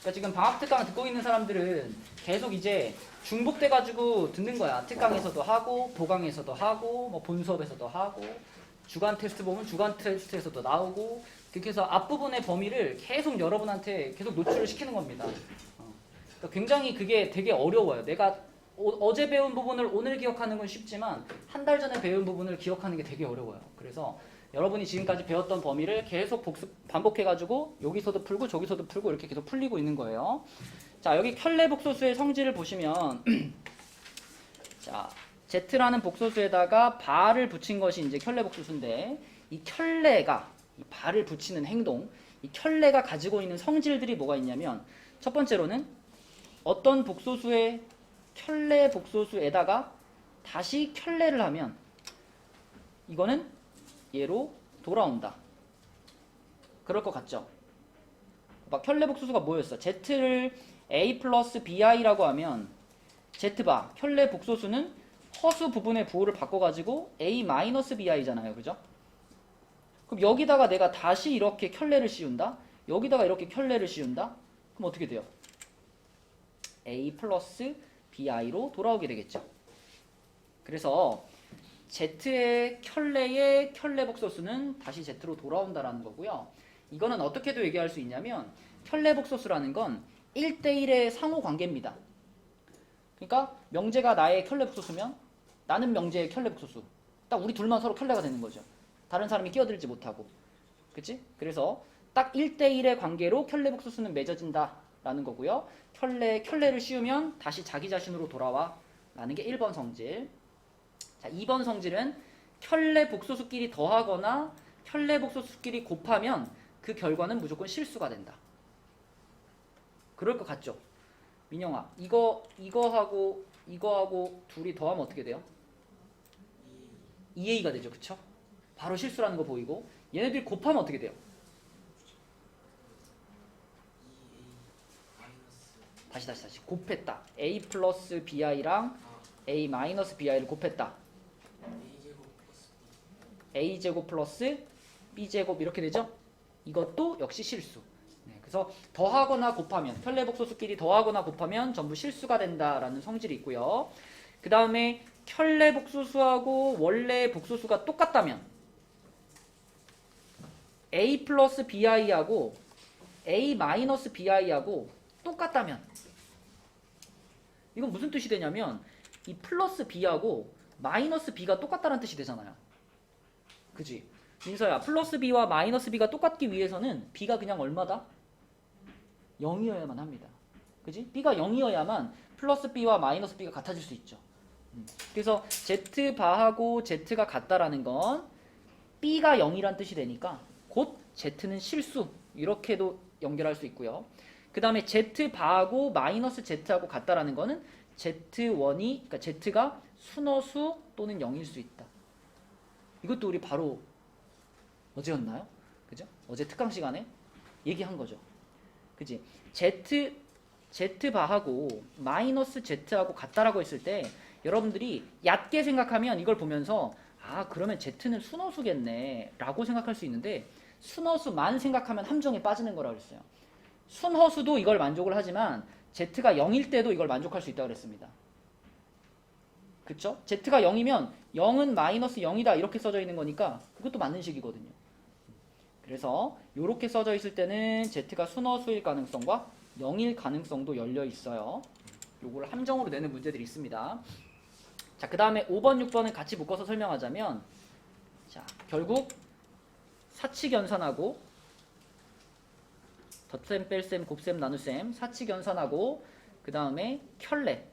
그러니까 지금 방학 특강 듣고 있는 사람들은 계속 이제 중복돼가지고 듣는 거야. 특강에서도 하고, 보강에서도 하고, 뭐 본수업에서도 하고, 주간 테스트 보면 주간 테스트에서도 나오고, 그렇게 해서 앞부분의 범위를 계속 여러분한테 계속 노출을 시키는 겁니다. 그러니까 굉장히 그게 되게 어려워요. 내가 어제 배운 부분을 오늘 기억하는 건 쉽지만 한 달 전에 배운 부분을 기억하는 게 되게 어려워요. 그래서 여러분이 지금까지 배웠던 범위를 계속 반복해가지고 여기서도 풀고 저기서도 풀고 이렇게 계속 풀리고 있는 거예요. 자, 여기 켤레 복소수의 성질을 보시면 자, Z라는 복소수에다가 바를 붙인 것이 이제 켤레 복소수인데 이 켤레가 이 바를 붙이는 행동, 이 켤레가 가지고 있는 성질들이 뭐가 있냐면 첫 번째로는 어떤 복소수의 켤레 복소수에다가 다시 켤레를 하면 이거는 얘로 돌아온다. 그럴 것 같죠? 막 켤레 복소수가 뭐였어? Z를 A 플러스 BI라고 하면 Z바, 켤레 복소수는 허수 부분의 부호를 바꿔가지고 A 마이너스 BI잖아요. 그죠? 그럼 여기다가 내가 다시 이렇게 켤레를 씌운다? 여기다가 이렇게 켤레를 씌운다? 그럼 어떻게 돼요? A 플러스 BI로 돌아오게 되겠죠. 그래서 Z의 켤레의 켤레 복소수는 다시 Z로 돌아온다라는 거고요. 이거는 어떻게도 얘기할 수 있냐면 켤레 복소수라는 건 1대1의 상호 관계입니다. 그러니까 명제가 나의 켤레 복소수면 나는 명제의 켤레 복소수. 딱 우리 둘만 서로 켤레가 되는 거죠. 다른 사람이 끼어들지 못하고. 그치? 그래서 딱 1대1의 관계로 켤레 복소수는 맺어진다라는 거고요. 켤레를 씌우면 다시 자기 자신으로 돌아와 라는 게 1번 성질. 자, 2번 성질은 켤레 복소수끼리 더하거나 켤레 복소수끼리 곱하면 그 결과는 무조건 실수가 된다. 그럴 것 같죠? 민영아, 이거하고 둘이 더하면 어떻게 돼요? 2A가 되죠. 그쵸? 바로 실수라는 거 보이고 얘네들이 곱하면 어떻게 돼요? 다시 곱했다. A 플러스 BI랑 A 마이너스 BI를 곱했다. A제곱 플러스 B제곱 이렇게 되죠? 이것도 역시 실수. 네, 그래서 더하거나 곱하면 켤레 복소수끼리 더하거나 곱하면 전부 실수가 된다라는 성질이 있고요. 그 다음에 켤레 복소수하고 원래 복소수가 똑같다면 A 플러스 BI하고 A 마이너스 BI하고 똑같다면 이건 무슨 뜻이 되냐면 이 플러스 B하고 마이너스 B가 똑같다는 뜻이 되잖아요. 그지? 민서야, 플러스 B와 마이너스 B가 똑같기 위해서는 B가 그냥 얼마다? 0이어야만 합니다. 그지? B가 0이어야만 플러스 B와 마이너스 B가 같아질 수 있죠. 그래서 Z바하고 Z가 같다라는 건 B가 0이란 뜻이 되니까 곧 Z는 실수 이렇게도 연결할 수 있고요. 그 다음에 Z바하고 마이너스 Z하고 같다라는 거는 Z1이 그러니까 Z가 순허수 또는 0일 수 있다. 이것도 우리 바로 어제였나요? 그죠? 어제 특강 시간에 얘기한 거죠. 그지? Z바하고 마이너스 Z하고 같다라고 했을 때 여러분들이 얕게 생각하면 이걸 보면서 아 그러면 Z는 순허수겠네 라고 생각할 수 있는데 순허수만 생각하면 함정에 빠지는 거라고 그랬어요. 순허수도 이걸 만족을 하지만 Z가 0일 때도 이걸 만족할 수 있다고 그랬습니다. 그쵸? Z가 0이면 0은 마이너스 0이다 이렇게 써져 있는 거니까 그것도 맞는 식이거든요. 그래서 이렇게 써져 있을 때는 Z가 순허수일 가능성과 0일 가능성도 열려 있어요. 요걸 함정으로 내는 문제들이 있습니다. 자, 그 다음에 5번, 6번을 같이 묶어서 설명하자면 자, 결국 사칙연산하고 덧셈, 뺄셈, 곱셈, 나눗셈, 사칙연산하고 그 다음에 켤레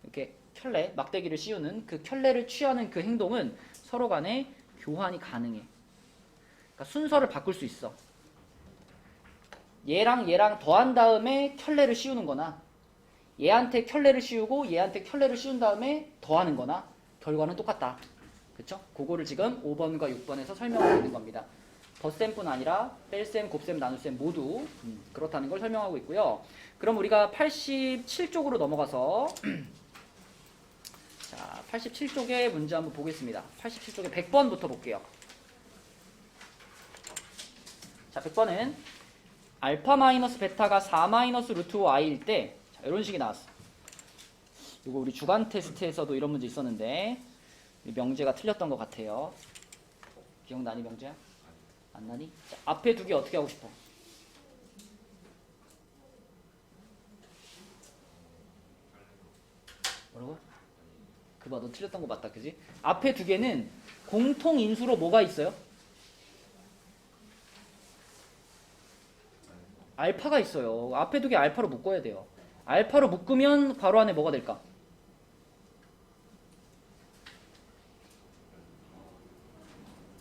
이렇게 켤레, 막대기를 씌우는 그 켤레를 취하는 그 행동은 서로 간에 교환이 가능해. 그러니까 순서를 바꿀 수 있어. 얘랑 더한 다음에 켤레를 씌우는 거나 얘한테 켤레를 씌우고 얘한테 켤레를 씌운 다음에 더하는 거나 결과는 똑같다. 그쵸? 그거를 지금 5번과 6번에서 설명하고 있는 겁니다. 덧셈뿐 아니라 뺄셈, 곱셈, 나눗셈 모두 그렇다는 걸 설명하고 있고요. 그럼 우리가 87쪽으로 넘어가서 자, 87쪽의 문제 한번 보겠습니다. 87쪽에 100번부터 볼게요. 자, 100번은 알파 마이너스 베타가 4 마이너스 루트 5i일 때 자, 이런 식이 나왔어. 이거 우리 주간 테스트에서도 이런 문제 있었는데 명제가 틀렸던 것 같아요. 기억나니 명제야? 안 나니? 자, 앞에 두 개 어떻게 하고 싶어? 뭐라고? 그봐 너 틀렸던 거 맞다 그지? 앞에 두 개는 공통 인수로 뭐가 있어요? 알파가 있어요. 앞에 두 개 알파로 묶어야 돼요. 알파로 묶으면 괄호 안에 뭐가 될까?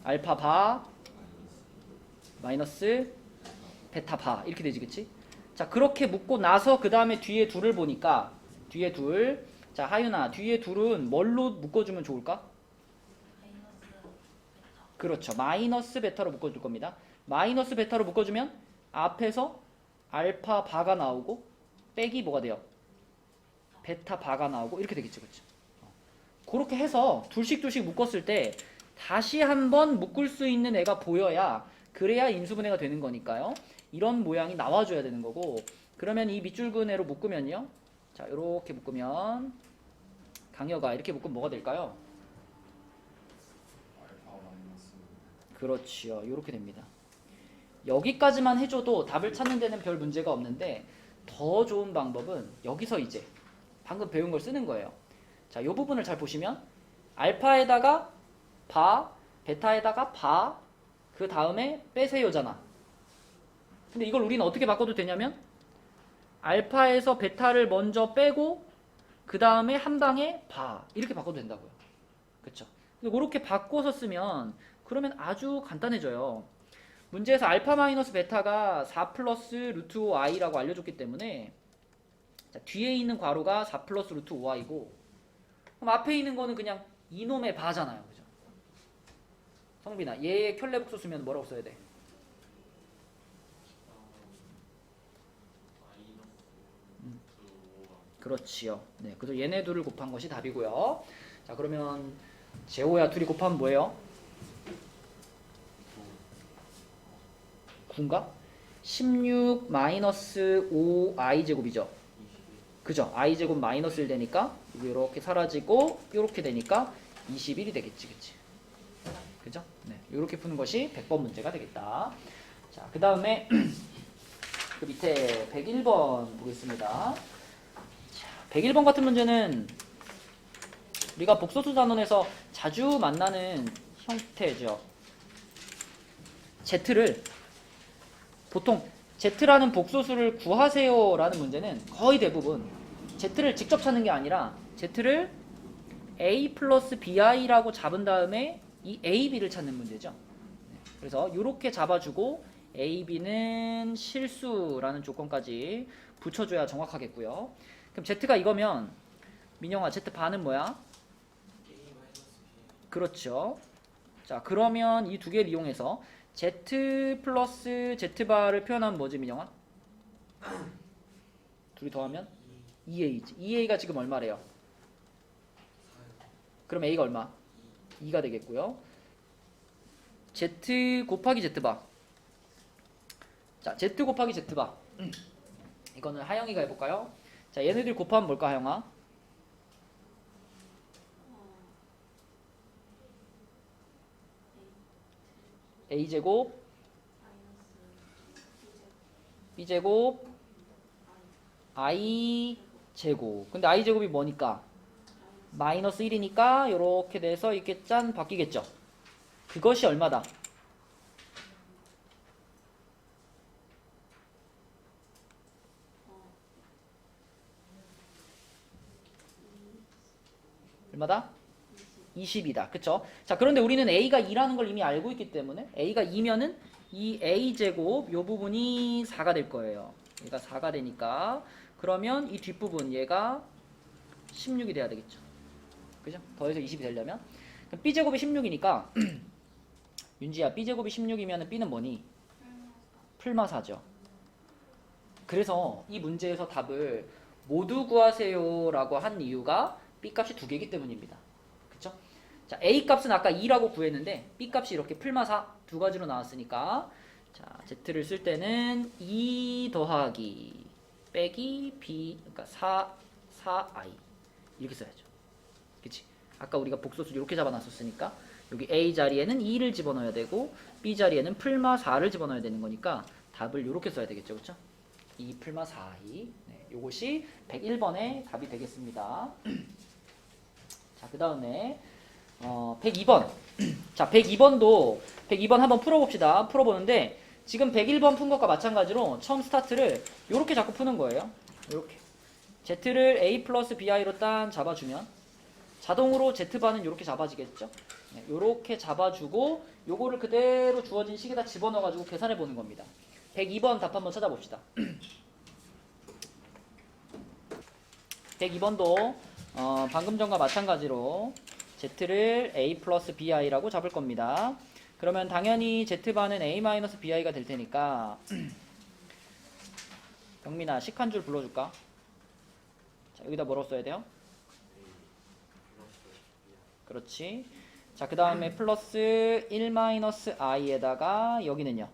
알파 바 마이너스 베타 바 이렇게 되지 그치? 자 그렇게 묶고 나서 그 다음에 뒤에 둘을 보니까 뒤에 둘. 자 하윤아 뒤에 둘은 뭘로 묶어주면 좋을까? 그렇죠. 마이너스 베타로 묶어줄 겁니다. 마이너스 베타로 묶어주면 앞에서 알파 바가 나오고 빼기 뭐가 돼요? 베타 바가 나오고 이렇게 되겠죠. 그렇죠? 그렇게 해서 둘씩 묶었을 때 다시 한번 묶을 수 있는 애가 보여야 그래야 인수분해가 되는 거니까요. 이런 모양이 나와줘야 되는 거고 그러면 이 밑줄근 애로 묶으면요. 자 이렇게 묶으면 강여가 이렇게 묶으면 뭐가 될까요? 그렇지요. 이렇게 됩니다. 여기까지만 해줘도 답을 찾는 데는 별 문제가 없는데 더 좋은 방법은 여기서 이제 방금 배운 걸 쓰는 거예요. 자, 이 부분을 잘 보시면 알파에다가 바, 베타에다가 바, 그 다음에 빼세요잖아. 근데 이걸 우리는 어떻게 바꿔도 되냐면 알파에서 베타를 먼저 빼고 그 다음에 한 방에 바 이렇게 바꿔도 된다고요. 그쵸? 그렇게 바꿔서 쓰면 그러면 아주 간단해져요. 문제에서 알파 마이너스 베타가 4 플러스 루트 5i라고 알려줬기 때문에 자, 뒤에 있는 괄호가 4 플러스 루트 5i고 그럼 앞에 있는 거는 그냥 이놈의 바잖아요. 그죠? 성빈아 얘의 켤레복수 쓰면 뭐라고 써야 돼? 그렇지요. 네, 그래서 얘네 둘을 곱한 것이 답이고요. 자 그러면 제호야 둘이 곱하면 뭐예요? 9인가? 16 마이너스 5i 제곱이죠. 그죠? i 제곱 마이너스 1 되니까 이렇게 사라지고 이렇게 되니까 21이 되겠지. 그치? 그죠? 네, 이렇게 푸는 것이 100번 문제가 되겠다. 자, 그 다음에 그 밑에 101번 보겠습니다. 자, 101번 같은 문제는 우리가 복소수 단원에서 자주 만나는 형태죠. Z를 보통 Z라는 복소수를 구하세요 라는 문제는 거의 대부분 Z를 직접 찾는 게 아니라 Z를 A 플러스 BI라고 잡은 다음에 이 A, B를 찾는 문제죠. 그래서 이렇게 잡아주고 A, B는 실수라는 조건까지 붙여줘야 정확하겠고요. 그럼 Z가 이거면 민영아 Z 반은 뭐야? 그렇죠. 자 그러면 이 두 개를 이용해서 Z 플러스 Z바를 표현하면 뭐지 민영아? 둘이 더하면 2A지. 2A가 지금 얼마래요? 그럼 A가 얼마? 2가 되겠고요. Z 곱하기 Z바. 자 Z 곱하기 Z바. 이거는 하영이가 해볼까요? 자 얘네들 곱하면 뭘까 하영아? A제곱 B제곱 I제곱. 근데 I제곱이 뭐니까? 마이너스 1이니까 이렇게 돼서 이렇게 짠 바뀌겠죠. 그것이 얼마다? 얼마다? 20이다. 그쵸? 자, 그런데 우리는 A가 2라는 걸 이미 알고 있기 때문에 A가 2면은 이 A제곱 요 부분이 4가 될 거예요. 얘가 4가 되니까 그러면 이 뒷부분 얘가 16이 돼야 되겠죠. 그죠? 더해서 20이 되려면 그럼 B제곱이 16이니까 윤지야 B제곱이 16이면 B는 뭐니? 풀마4죠. 그래서 이 문제에서 답을 모두 구하세요 라고 한 이유가 B값이 두 개이기 때문입니다. 그쵸? 자, A값은 아까 2라고 구했는데 B값이 이렇게 풀마4 두 가지로 나왔으니까 자, z를 쓸 때는 2 더하기 빼기 b, 그러니까 4i 이렇게 써야죠. 그치? 아까 우리가 복소수 이렇게 잡아놨었으니까 여기 a 자리에는 2를 집어넣어야 되고 b 자리에는 풀마 4를 집어넣어야 되는 거니까 답을 이렇게 써야 되겠죠. 그쵸? 2 풀마 4i. 네, 요것이 101번의 답이 되겠습니다. 자, 그 다음에 102번. 자, 102번 한번 풀어봅시다. 풀어보는데 지금 101번 푼 것과 마찬가지로 처음 스타트를 이렇게 자꾸 푸는 거예요. 이렇게 z를 a 플러스 bi로 딱 잡아주면 자동으로 z반은 이렇게 잡아지겠죠. 네, 이렇게 잡아주고 요거를 그대로 주어진 식에다 집어넣어가지고 계산해 보는 겁니다. 102번 답 한번 찾아봅시다. 102번도 방금 전과 마찬가지로 z를 a 플러스 bi라고 잡을 겁니다. 그러면 당연히 z반은 a 마이너스 bi가 될 테니까 경민아 식 한 줄 불러줄까? 자, 여기다 뭐라고 써야 돼요? 그렇지. 자, 그 다음에 플러스 1 마이너스 i에다가 여기는요?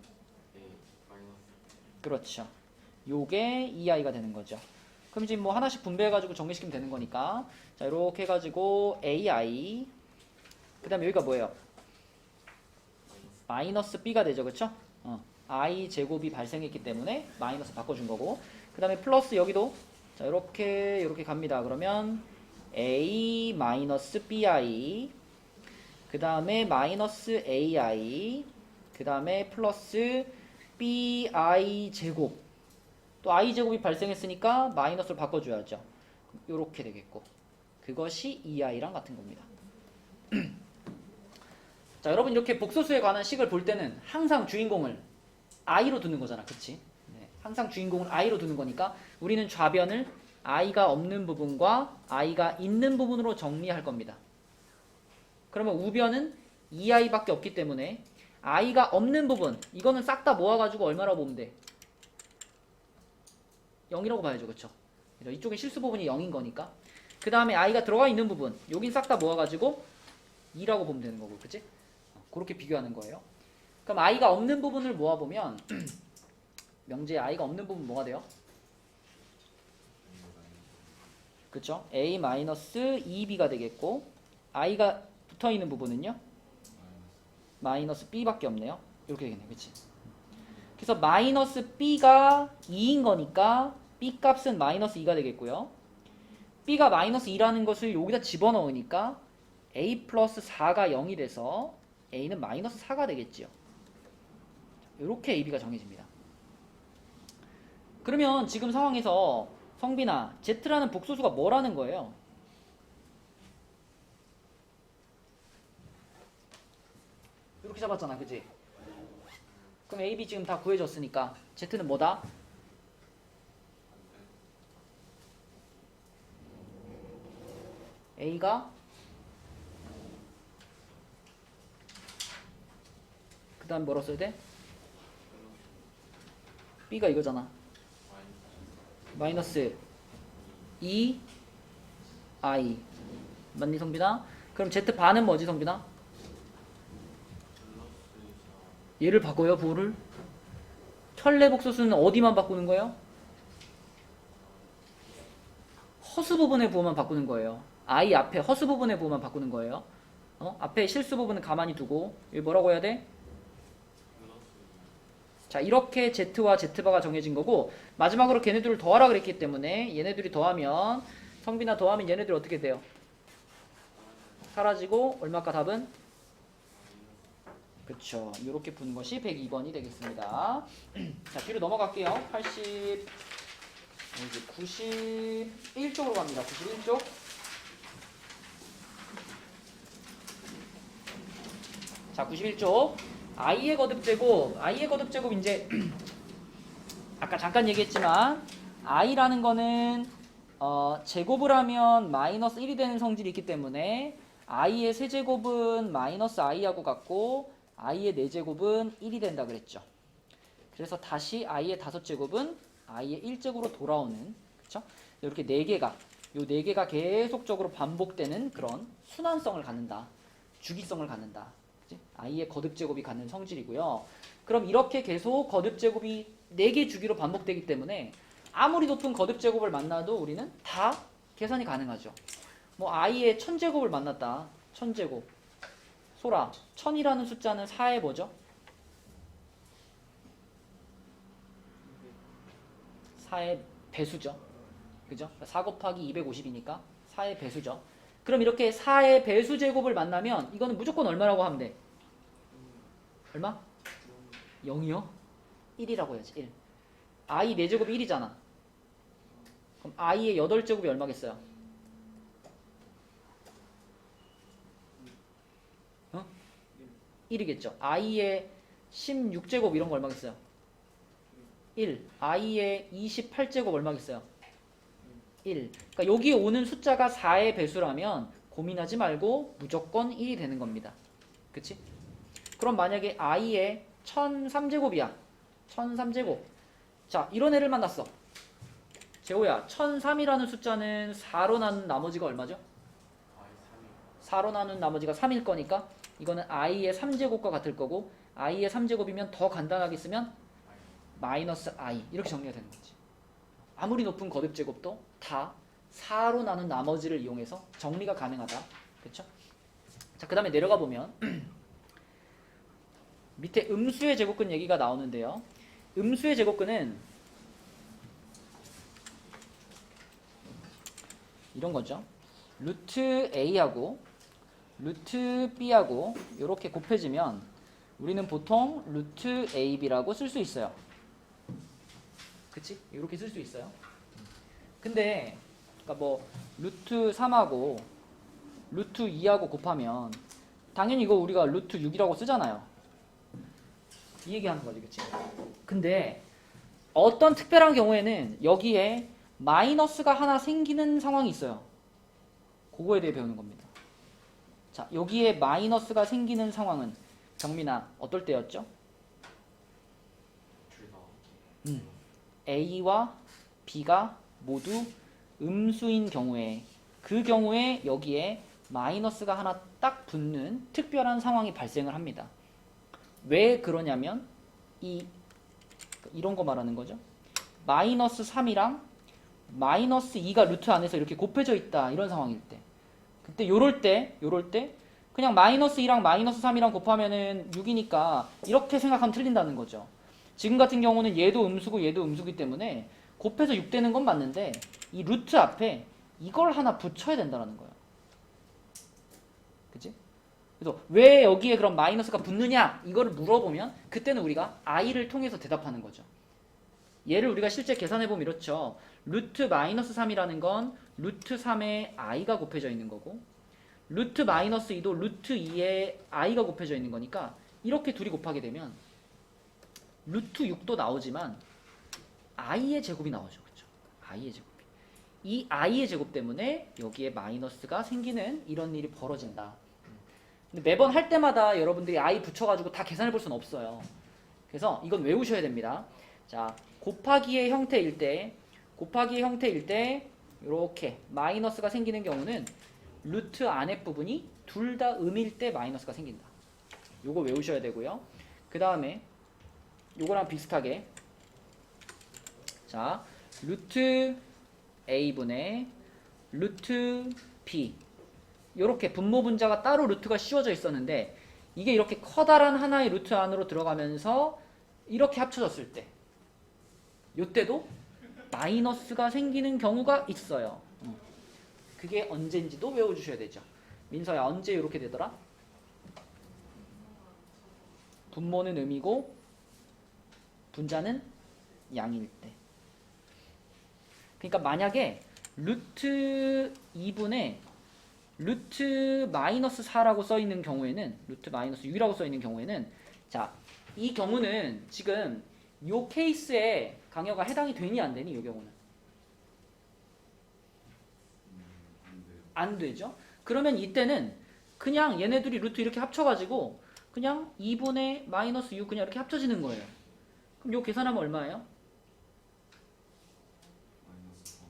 그렇죠. 요게 2i가 되는 거죠. 그럼 지금 뭐 하나씩 분배해가지고 정리시키면 되는 거니까. 자, 이렇게 해가지고 ai. 그 다음에 여기가 뭐예요? 마이너스 b가 되죠. 그쵸? i 제곱이 발생했기 때문에 마이너스 바꿔준 거고. 그 다음에 플러스 여기도 자, 이렇게 갑니다. 그러면 a 마이너스 bi. 그 다음에 마이너스 ai. 그 다음에 플러스 bi 제곱. 또 i 제곱이 발생했으니까 마이너스를 바꿔줘야죠. 이렇게 되겠고 그것이 2i랑 같은 겁니다. 자, 여러분 이렇게 복소수에 관한 식을 볼 때는 항상 주인공을 i로 두는 거잖아. 그치? 네, 항상 주인공을 i로 두는 거니까 우리는 좌변을 i가 없는 부분과 i가 있는 부분으로 정리할 겁니다. 그러면 우변은 2i밖에 없기 때문에 i가 없는 부분 이거는 싹 다 모아가지고 얼마라고 보면 돼? 0이라고 봐야죠. 그쵸? 이쪽에 실수 부분이 0인 거니까. 그 다음에 i가 들어가 있는 부분 여긴 싹 다 모아가지고 2라고 보면 되는 거고. 그치? 그렇게 비교하는 거예요. 그럼 i가 없는 부분을 모아보면 명제에 i가 없는 부분 뭐가 돼요? 그쵸? a-2b가 되겠고 i가 붙어있는 부분은요? 마이너스 b밖에 없네요. 이렇게 되겠네. 그치? 그래서 마이너스 b가 2인 거니까 b 값은 마이너스 2가 되겠고요. b가 마이너스 2라는 것을 여기다 집어넣으니까 a 플러스 4가 0이 돼서 a는 마이너스 4가 되겠지요. 이렇게 ab가 정해집니다. 그러면 지금 상황에서 성빈아, z라는 복소수가 뭐라는 거예요? 이렇게 잡았잖아. 그치? 그럼 a, b 지금 다 구해졌으니까 z는 뭐다? a가 그 다음 뭐라고 써야 돼? b가 이거잖아. 마이너스 2i 맞니 성빈아? 그럼 z반은 뭐지 성빈아? 얘를 바꿔요. 부호를 천레복소수는 어디만 바꾸는 거예요? 허수 부분의 부호만 바꾸는 거예요. i 앞에 허수 부분의 부호만 바꾸는 거예요. 앞에 실수 부분은 가만히 두고 여기 뭐라고 해야 돼? 자, 이렇게 z와 z바가 정해진 거고 마지막으로 걔네들을 더하라 그랬기 때문에 얘네들이 더하면 성빈아 더하면 얘네들이 어떻게 돼요? 사라지고 얼마까 답은? 그쵸. 이렇게 푸는 것이 102번이 되겠습니다. 자, 뒤로 넘어갈게요. 80 이제 91쪽으로 갑니다. 91쪽. 자, 91쪽. i의 거듭제곱 이제 아까 잠깐 얘기했지만 i라는 거는 제곱을 하면 마이너스 1이 되는 성질이 있기 때문에 i의 세제곱은 마이너스 i하고 같고 i의 4제곱은 1이 된다 그랬죠. 그래서 다시 i의 5제곱은 i의 1제곱으로 돌아오는, 그쵸? 이렇게 4개가, 요 4개가 계속적으로 반복되는 그런 순환성을 갖는다. 주기성을 갖는다. 그치? i의 거듭제곱이 갖는 성질이고요. 그럼 이렇게 계속 거듭제곱이 4개 주기로 반복되기 때문에 아무리 높은 거듭제곱을 만나도 우리는 다 계산이 가능하죠. 뭐 i의 1000제곱을 만났다. 1000제곱. 소라, 1000이라는 숫자는 4의 뭐죠? 4의 배수죠. 그죠? 4 곱하기 250이니까 4의 배수죠. 그럼 이렇게 4의 배수 제곱을 만나면 이거는 무조건 얼마라고 하면 돼? 얼마? 0이요? 1이라고 해야지. 1. i 4제곱이 1이잖아. 그럼 i의 8제곱이 얼마겠어요? 어? 1이겠죠. i의 16제곱 이런 거 얼마겠어요? 1. i의 28제곱 얼마겠어요? 1. 그러니까 여기 오는 숫자가 4의 배수라면 고민하지 말고 무조건 1이 되는 겁니다. 그치? 그럼 만약에 i의 1003제곱이야. 1003제곱. 자, 이런 애를 만났어. 재호야, 1003이라는 숫자는 4로 나눈 나머지가 얼마죠? 4로 나눈 나머지가 3일 거니까 이거는 i의 3제곱과 같을 거고 i의 3제곱이면 더 간단하게 쓰면 마이너스 i 이렇게 정리가 되는 거지. 아무리 높은 거듭제곱도 다 4로 나눈 나머지를 이용해서 정리가 가능하다. 그렇죠? 자, 그 다음에 내려가 보면 밑에 음수의 제곱근 얘기가 나오는데요. 음수의 제곱근은 이런 거죠. 루트 a하고 루트 b하고 이렇게 곱해지면 우리는 보통 루트 ab라고 쓸 수 있어요. 그치? 이렇게 쓸 수 있어요. 근데 그러니까 뭐 루트 3하고 루트 2하고 곱하면 당연히 이거 우리가 루트 6이라고 쓰잖아요. 이 얘기하는 거지, 그치? 근데 어떤 특별한 경우에는 여기에 마이너스가 하나 생기는 상황이 있어요. 그거에 대해 배우는 겁니다. 자, 여기에 마이너스가 생기는 상황은 정민아 어떨 때였죠? A와 B가 모두 음수인 경우에 그 경우에 여기에 마이너스가 하나 딱 붙는 특별한 상황이 발생을 합니다. 왜 그러냐면 이런 거 말하는 거죠. 마이너스 3이랑 마이너스 2가 루트 안에서 이렇게 곱해져 있다 이런 상황일 때 그때 요럴 때 그냥 마이너스 2랑 마이너스 3이랑 곱하면은 6이니까 이렇게 생각하면 틀린다는 거죠. 지금 같은 경우는 얘도 음수고 얘도 음수기 때문에 곱해서 6 되는 건 맞는데 이 루트 앞에 이걸 하나 붙여야 된다는 거예요. 그치? 그래서 왜 여기에 그럼 마이너스가 붙느냐 이거를 물어보면 그때는 우리가 i를 통해서 대답하는 거죠. 얘를 우리가 실제 계산해보면 이렇죠. 루트 마이너스 3이라는 건 루트 3에 i가 곱해져 있는 거고 루트 마이너스 2도 루트 2에 i가 곱해져 있는 거니까 이렇게 둘이 곱하게 되면 루트 6도 나오지만 i의 제곱이 나오죠. 그렇죠? i의 제곱이. 이 i의 제곱 때문에 여기에 마이너스가 생기는 이런 일이 벌어진다. 근데 매번 할 때마다 여러분들이 i 붙여가지고 다 계산해 볼 수는 없어요. 그래서 이건 외우셔야 됩니다. 자, 곱하기의 형태일 때 이렇게 마이너스가 생기는 경우는 루트 안의 부분이 둘 다 음일 때 마이너스가 생긴다. 요거 외우셔야 되고요. 그 다음에 요거랑 비슷하게 자 루트 a분의 루트 b 요렇게 분모 분자가 따로 루트가 씌워져 있었는데 이게 이렇게 커다란 하나의 루트 안으로 들어가면서 이렇게 합쳐졌을 때 요때도 마이너스가 생기는 경우가 있어요. 그게 언제인지도 외워주셔야 되죠. 민서야 언제 이렇게 되더라? 분모는 음이고 분자는 양일 때. 그러니까 만약에 루트 2분의 루트 마이너스 4라고 써있는 경우에는 루트 마이너스 6이라고 써있는 경우에는 자, 이 경우는 지금 요 케이스에 강여가 해당이 되니 안 되니? 이 경우는 안 되죠. 그러면 이때는 그냥 얘네들이 루트 이렇게 합쳐가지고 그냥 2분의 마이너스 6 그냥 이렇게 합쳐지는 거예요. 그럼 요 계산하면 얼마예요?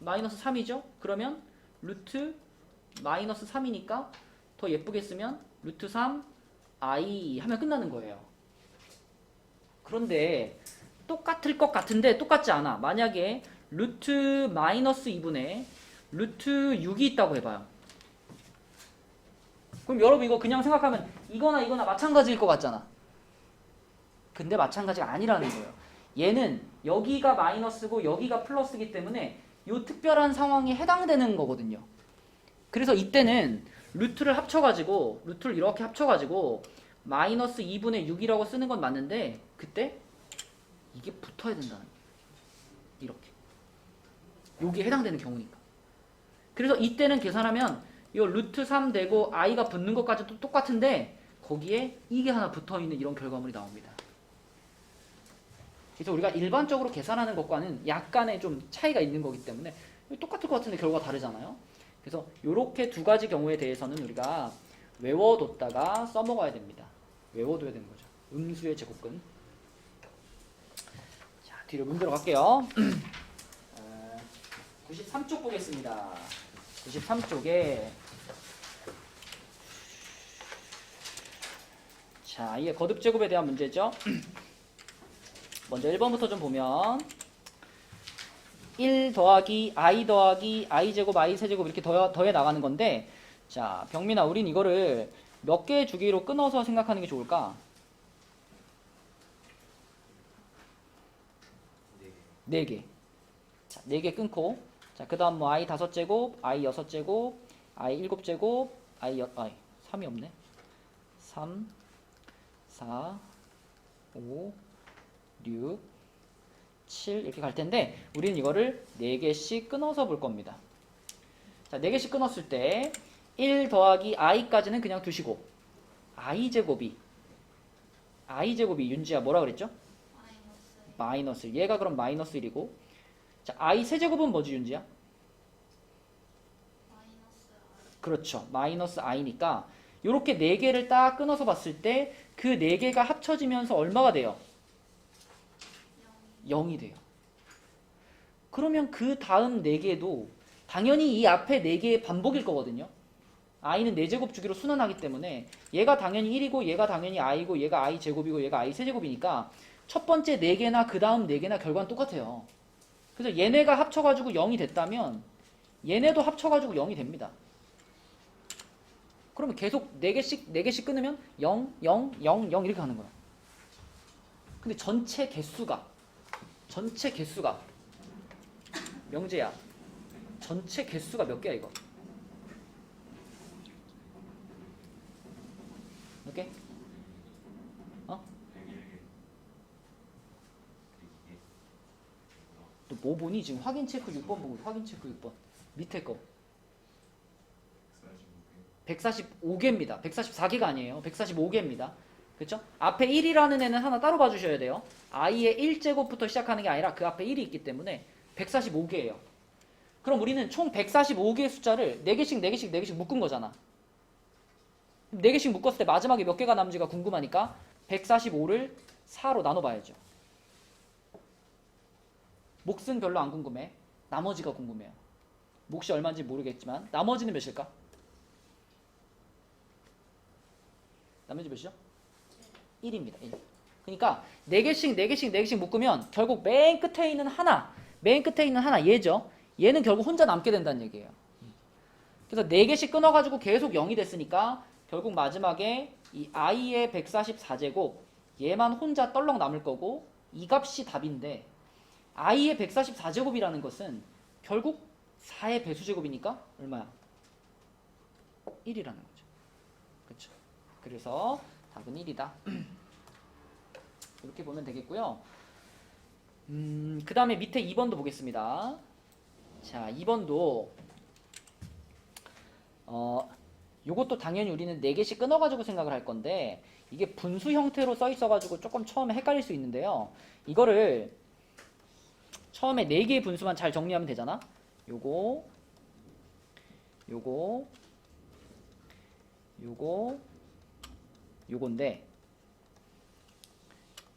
마이너스 3이죠. 그러면 루트 마이너스 3이니까 더 예쁘게 쓰면 루트 3 i 하면 끝나는 거예요. 그런데 똑같을 것 같은데 똑같지 않아. 만약에 루트 마이너스 2분의 루트 6이 있다고 해봐요. 그럼 여러분 이거 그냥 생각하면 이거나 이거나 마찬가지일 것 같잖아. 근데 마찬가지가 아니라는 거예요. 얘는 여기가 마이너스고 여기가 플러스이기 때문에 이 특별한 상황에 해당되는 거거든요. 그래서 이때는 루트를 이렇게 합쳐가지고 마이너스 2분의 6이라고 쓰는 건 맞는데 그때 이게 붙어야 된다는 거예요. 이렇게. 여기에 해당되는 경우니까. 그래서 이때는 계산하면 이 루트 3 되고 i가 붙는 것까지도 똑같은데 거기에 이게 하나 붙어있는 이런 결과물이 나옵니다. 그래서 우리가 일반적으로 계산하는 것과는 약간의 좀 차이가 있는 거기 때문에 똑같을 것 같은데 결과가 다르잖아요. 그래서 이렇게 두 가지 경우에 대해서는 우리가 외워뒀다가 써먹어야 됩니다. 외워둬야 되는 거죠. 음수의 제곱근. 자, 뒤로 문제로 갈게요. 93쪽 보겠습니다. 93쪽에 자, 이게 거듭 제곱에 대한 문제죠. 먼저 1번부터 좀 보면 1 더하기 i 더하기 i 제곱 i 세제곱 이렇게 더해 나가는 건데 자, 병민아 우린 이거를 몇 개의 주기로 끊어서 생각하는 게 좋을까? 4개. 자, 4개 끊고 자, 그 다음 뭐 i 5제곱, i 6제곱, i 7제곱, i 3이 없네. 3, 4, 5, 6, 7 이렇게 갈 텐데 우리는 이거를 4개씩 끊어서 볼 겁니다. 자, 4개씩 끊었을 때 1 더하기 i까지는 그냥 두시고 i 제곱이 윤지야 뭐라 그랬죠? 마이너스. 얘가 그럼 마이너스 1이고 자, i 세제곱은 뭐지 윤지야? 그렇죠. 마이너스 i니까 이렇게 4개를 딱 끊어서 봤을 때 그 4개가 합쳐지면서 얼마가 돼요? 0이 돼요. 그러면 그 다음 4개도 당연히 이 앞에 4개의 반복일 거거든요. i는 4제곱 주기로 순환하기 때문에 얘가 당연히 1이고 얘가 당연히 i고 얘가 i 제곱이고 얘가 i 세제곱이니까 첫 번째 4개나 그 다음 4개나 결과는 똑같아요. 그래서 얘네가 합쳐가지고 0이 됐다면 얘네도 합쳐가지고 0이 됩니다. 그러면 계속 4개씩 끊으면 0, 0, 0, 0 이렇게 가는 거야. 근데 전체 개수가 명재야 전체 개수가 몇 개야 이거? 몇 개? 어? 또 뭐 보니? 지금 확인 체크 6번 보고 확인 체크 6번 밑에 거 145개입니다. 144개가 아니에요. 145개입니다. 그렇죠? 앞에 1이라는 애는 하나 따로 봐주셔야 돼요. i의 1제곱부터 시작하는 게 아니라 그 앞에 1이 있기 때문에 145개예요. 그럼 우리는 총 145개의 숫자를 4개씩 묶은 거잖아. 4개씩 묶었을 때 마지막에 몇 개가 남지가 궁금하니까 145를 4로 나눠봐야죠. 몫은 별로 안 궁금해. 나머지가 궁금해요. 몫이 얼마인지 모르겠지만 나머지는 몇일까? 나머지 몇이죠? 1입니다. 1. 그러니까 4개씩 묶으면 결국 맨 끝에 있는 하나 얘죠. 얘는 결국 혼자 남게 된다는 얘기예요. 그래서 4개씩 끊어가지고 계속 0이 됐으니까 결국 마지막에 이 i의 144제곱 얘만 혼자 떨렁 남을 거고 이 값이 답인데 i의 144제곱이라는 것은 결국 4의 배수제곱이니까 얼마야? 1이라는 거죠. 그렇죠? 그래서 답은 1이다. 이렇게 보면 되겠고요. 그 다음에 밑에 2번도 보겠습니다. 자, 2번도 요것도 당연히 우리는 4개씩 끊어가지고 생각을 할 건데 이게 분수 형태로 써 있어가지고 조금 처음에 헷갈릴 수 있는데요. 이거를 처음에 4개의 분수만 잘 정리하면 되잖아. 요건데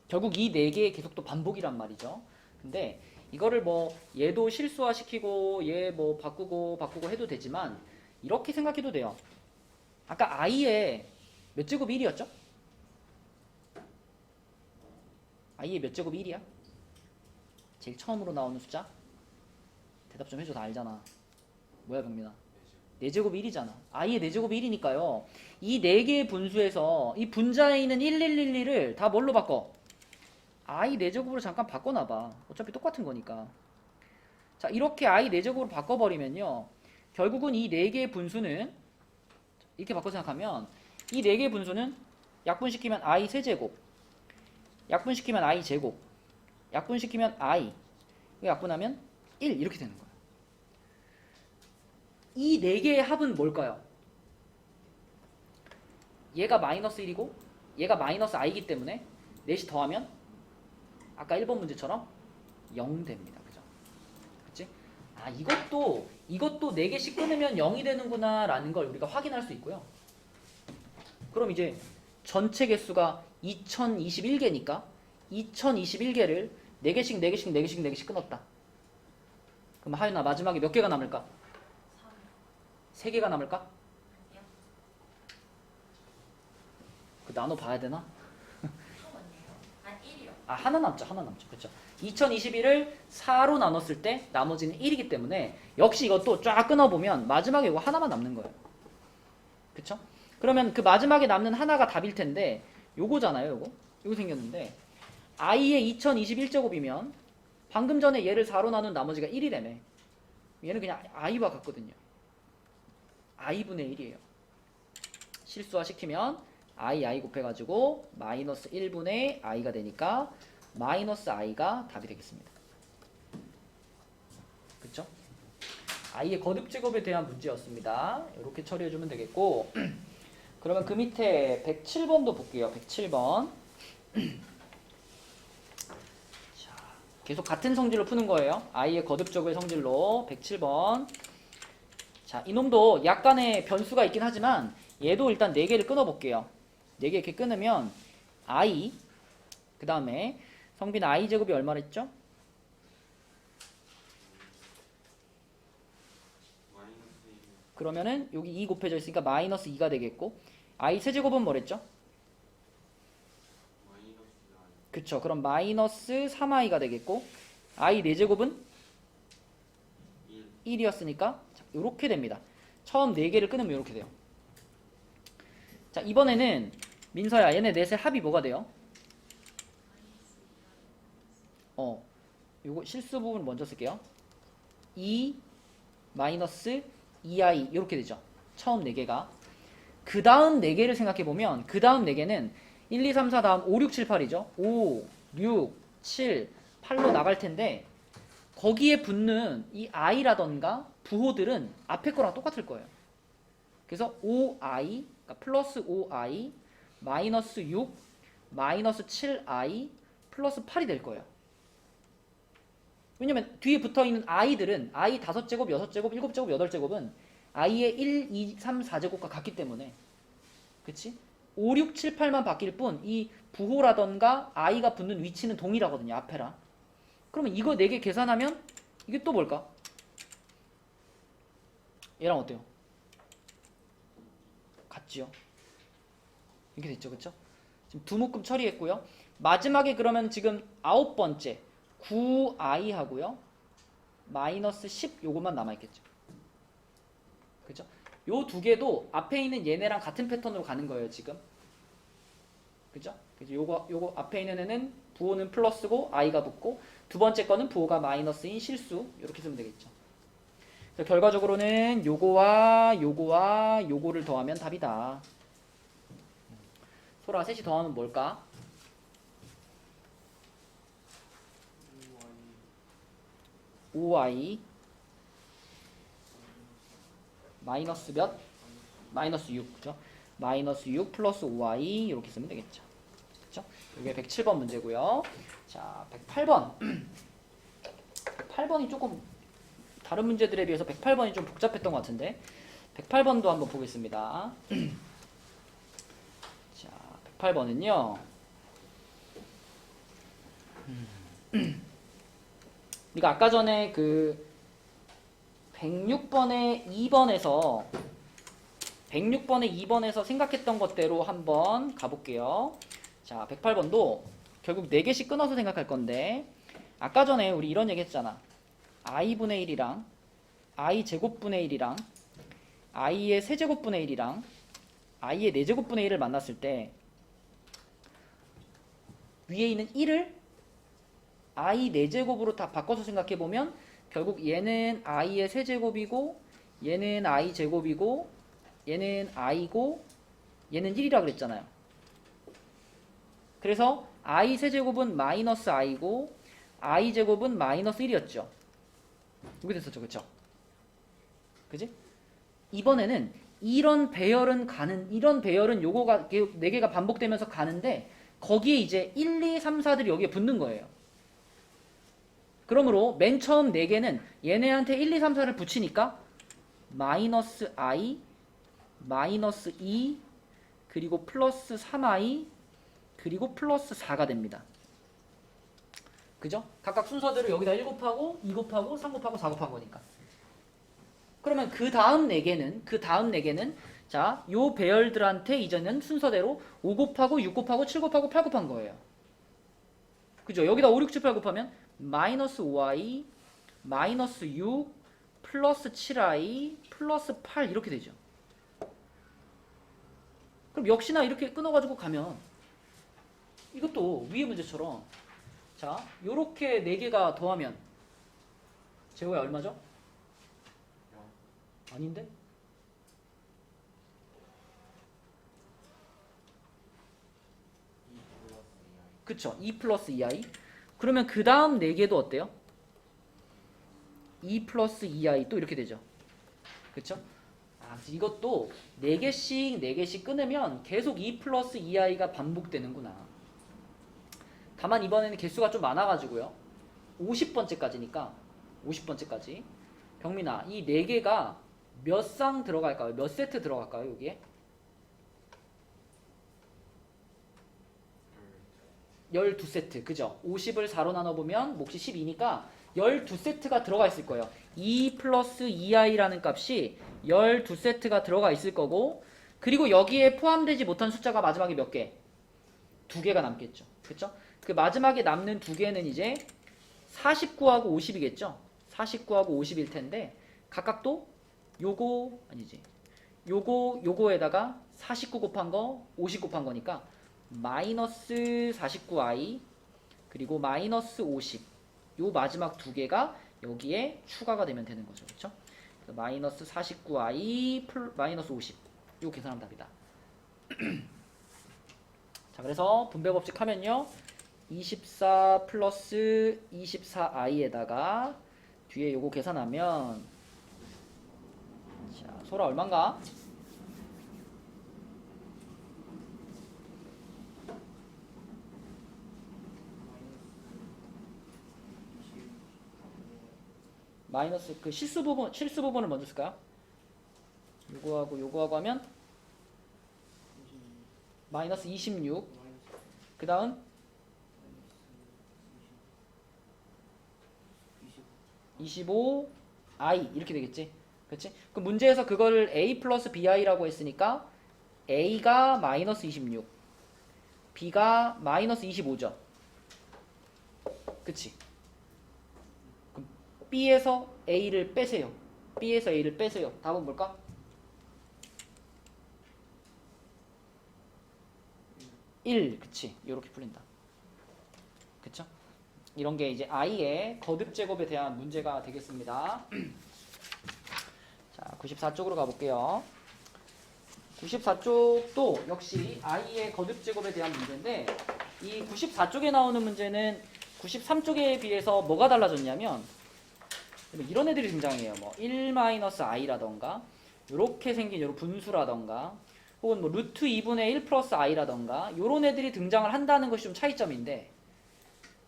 결국 이 4개의 계속 또 반복이란 말이죠. 근데 이거를 뭐 얘도 실수화시키고 얘 뭐 바꾸고 해도 되지만 이렇게 생각해도 돼요. 아까 i의 몇 제곱이 1이었죠? i의 몇 제곱이 1이야? 제일 처음으로 나오는 숫자? 대답 좀 해줘. 다 알잖아. 뭐야 병민아? 4제곱이 1이잖아. i의 4제곱이 1이니까요. 이 4개의 분수에서 이 분자에 있는 1111을 다 뭘로 바꿔? i 4제곱으로 잠깐 바꿔놔봐. 어차피 똑같은 거니까. 자, 이렇게 i 4제곱으로 바꿔버리면요. 결국은 이 4개의 분수는 이렇게 바꿔 생각하면 이 4개의 분수는 약분시키면 i 세제곱, 약분시키면 i 제곱, 약분시키면 i, 약분하면 1 이렇게 되는 거예요. 이 4개의 합은 뭘까요? 얘가 마이너스 1이고 얘가 마이너스 i이기 때문에 넷이 더하면 아까 1번 문제처럼 0 됩니다. 그죠? 그치? 아, 이것도 4개씩 끊으면 0이 되는구나 라는 걸 우리가 확인할 수 있고요. 그럼 이제 전체 개수가 2021개니까 2021개를 4개씩 끊었다. 그럼 하윤아 마지막에 몇 개가 남을까? 3개가 남을까? 그 나눠 봐야 되나? 아, 하나 남죠. 그렇죠. 2021을 4로 나눴을 때 나머지는 1이기 때문에 역시 이것도 쫙 끊어보면 마지막에 이거 하나만 남는 거예요. 그쵸? 그러면 그 마지막에 남는 하나가 답일 텐데 요거잖아요. 요거 생겼는데 i의 2021제곱이면 방금 전에 얘를 4로 나눈 나머지가 1이라며. 얘는 그냥 i와 같거든요. i분의 1이에요. 실수화 시키면 i 곱해가지고 마이너스 1분의 i가 되니까 마이너스 i가 답이 되겠습니다. 그쵸? i의 거듭제곱에 대한 문제였습니다. 이렇게 처리해주면 되겠고 그러면 그 밑에 107번도 볼게요. 107번 자, 계속 같은 성질로 푸는 거예요. i의 거듭제곱의 성질로 107번 자, 이놈도 약간의 변수가 있긴 하지만 얘도 일단 4개를 끊어볼게요. 4개 이렇게 끊으면 i 그 다음에 성빈 i 제곱이 얼마나 했죠? 그러면은 여기 2 곱해져 있으니까 마이너스 2가 되겠고 i 세제곱은 뭐랬죠? 그쵸. 그럼 마이너스 3i가 되겠고 i 4제곱은 1이었으니까 이렇게 됩니다. 처음 4개를 끊으면 이렇게 돼요. 자, 이번에는 민서야 얘네 넷의 합이 뭐가 돼요? 요거 실수 부분 먼저 쓸게요. 2 마이너스 2i 이렇게 되죠. 처음 4개가. 그 다음 4개를 생각해보면 그 다음 4개는 1, 2, 3, 4 다음 5, 6, 7, 8이죠. 5, 6, 7, 8로 나갈 텐데 거기에 붙는 이 i라던가 부호들은 앞에 거랑 똑같을 거예요. 그래서 5i 그러니까 플러스 5i 마이너스 6 마이너스 7i 플러스 8이 될 거예요. 왜냐면 뒤에 붙어있는 i들은 i 5제곱, 6제곱, 7제곱, 8제곱은 i의 1, 2, 3, 4제곱과 같기 때문에 그치? 5, 6, 7, 8만 바뀔 뿐 이 부호라던가 i가 붙는 위치는 동일하거든요. 앞에랑. 그러면 이거 4개 계산하면 이게 또 뭘까? 얘랑 어때요? 같지요? 이렇게 됐죠. 그쵸? 지금 두 묶음 처리했고요. 마지막에 그러면 지금 9번째 9i 하고요. 마이너스 10 요것만 남아있겠죠. 그죠? 요 두 개도 앞에 있는 얘네랑 같은 패턴으로 가는 거예요. 지금. 그죠? 그래서 요거 앞에 있는 애는 부호는 플러스고 i가 붙고 두 번째 거는 부호가 마이너스인 실수 이렇게 쓰면 되겠죠. 그래서 결과적으로는 요거와 요거를 더하면 답이다. 소라 셋이 더하면 뭘까? 5i 마이너스 몇? 마이너스 6 그죠? 마이너스 6 플러스 5i 이렇게 쓰면 되겠죠. 그죠? 이게 107번 문제고요. 자, 108번 108번이 조금 다른 문제들에 비해서 108번이 좀 복잡했던 것 같은데 108번도 한번 보겠습니다. 자, 108번은요 우리가 아까 전에 그 106번의 2번에서 생각했던 것대로 한번 가볼게요. 자, 108번도 결국 4개씩 끊어서 생각할 건데 아까 전에 우리 이런 얘기 했잖아. i분의 1이랑 i 제곱분의 1이랑 i의 세제곱분의 1이랑 i의 4제곱분의 1을 만났을 때 위에 있는 1을 i 4제곱으로 다 바꿔서 생각해보면 결국 얘는 i의 세제곱이고 얘는 i 제곱이고 얘는 i고 얘는 1이라 그랬잖아요. 그래서 i 세제곱은 마이너스 i고 i 제곱은 마이너스 1이었죠. 이렇게 됐었죠. 그쵸? 그지? 이번에는 이런 배열은 요거가 4개가 반복되면서 가는데 거기에 이제 1, 2, 3, 4들이 여기에 붙는 거예요. 그러므로 맨 처음 4개는 얘네한테 1, 2, 3, 4를 붙이니까 마이너스 i, 마이너스 2, 그리고 플러스 3i, 그리고 플러스 4가 됩니다. 그죠? 각각 순서대로 여기다 1 곱하고 2 곱하고 3 곱하고 4 곱한 거니까. 그러면 그 다음 4개는 자, 요 배열들한테 이제는 순서대로 5 곱하고 6 곱하고 7 곱하고 8 곱한 거예요. 그죠? 여기다 5, 6, 7, 8 곱하면 마이너스 5i, 마이너스 6, 플러스 7i, 플러스 8 이렇게 되죠. 그럼 역시나 이렇게 끊어가지고 가면 이것도 위의 문제처럼 자, 요렇게 4개가 더하면 제곱이 얼마죠? 아닌데? 그쵸? 2 플러스 2i. 그러면 그 다음 4개도 어때요? 2 플러스 2i 또 이렇게 되죠. 그쵸? 아, 이것도 4개씩 끊으면 계속 2 플러스 2i가 반복되는구나. 다만 이번에는 개수가 좀 많아가지고요. 50번째까지니까 50번째까지. 병민아, 이 4개가 몇 쌍 들어갈까요? 몇 세트 들어갈까요? 여기에? 12세트. 그죠? 50을 4로 나눠보면 몫이 12니까 12세트가 들어가 있을 거예요. 2 플러스 2i라는 값이 12세트가 들어가 있을 거고 그리고 여기에 포함되지 못한 숫자가 마지막에 몇 개? 2개가 남겠죠. 그쵸? 그 마지막에 남는 2개는 이제 49하고 50이겠죠. 49하고 50일 텐데 각각 또 요거 아니지. 요거에다가 49 곱한 거 50 곱한 거니까 마이너스 49i 그리고 마이너스 50 요 마지막 2개가 여기에 추가가 되면 되는 거죠. 그렇죠? 마이너스 49i 마이너스 50 요 계산하면 답이다. 자, 그래서 분배 법칙 하면요. 24 플러스 24i에다가 뒤에 요거 계산하면 자, 소라 얼만가? 마이너스 그 실수 부분을 먼저 쓸까요? 요거하고 하면 마이너스 26 그 다음 25i 이렇게 되겠지. 그렇지? 그럼 문제에서 그거를 a 플러스 bi라고 했으니까 a가 마이너스 26 b가 마이너스 25죠. 그치? 그럼 b에서 a를 빼세요. b에서 a를 빼세요. 답은 뭘까? 1. 그치? 이렇게 풀린다. 그쵸? 이런 게 이제 i의 거듭 제곱에 대한 문제가 되겠습니다. 자, 94쪽으로 가볼게요. 94쪽도 역시 i의 거듭 제곱에 대한 문제인데 이 94쪽에 나오는 문제는 93쪽에 비해서 뭐가 달라졌냐면 이런 애들이 등장해요. 뭐 1-i라던가 이렇게 생긴 이런 분수라던가 혹은 뭐 루트 2분의 1 플러스 i라던가 이런 애들이 등장을 한다는 것이 좀 차이점인데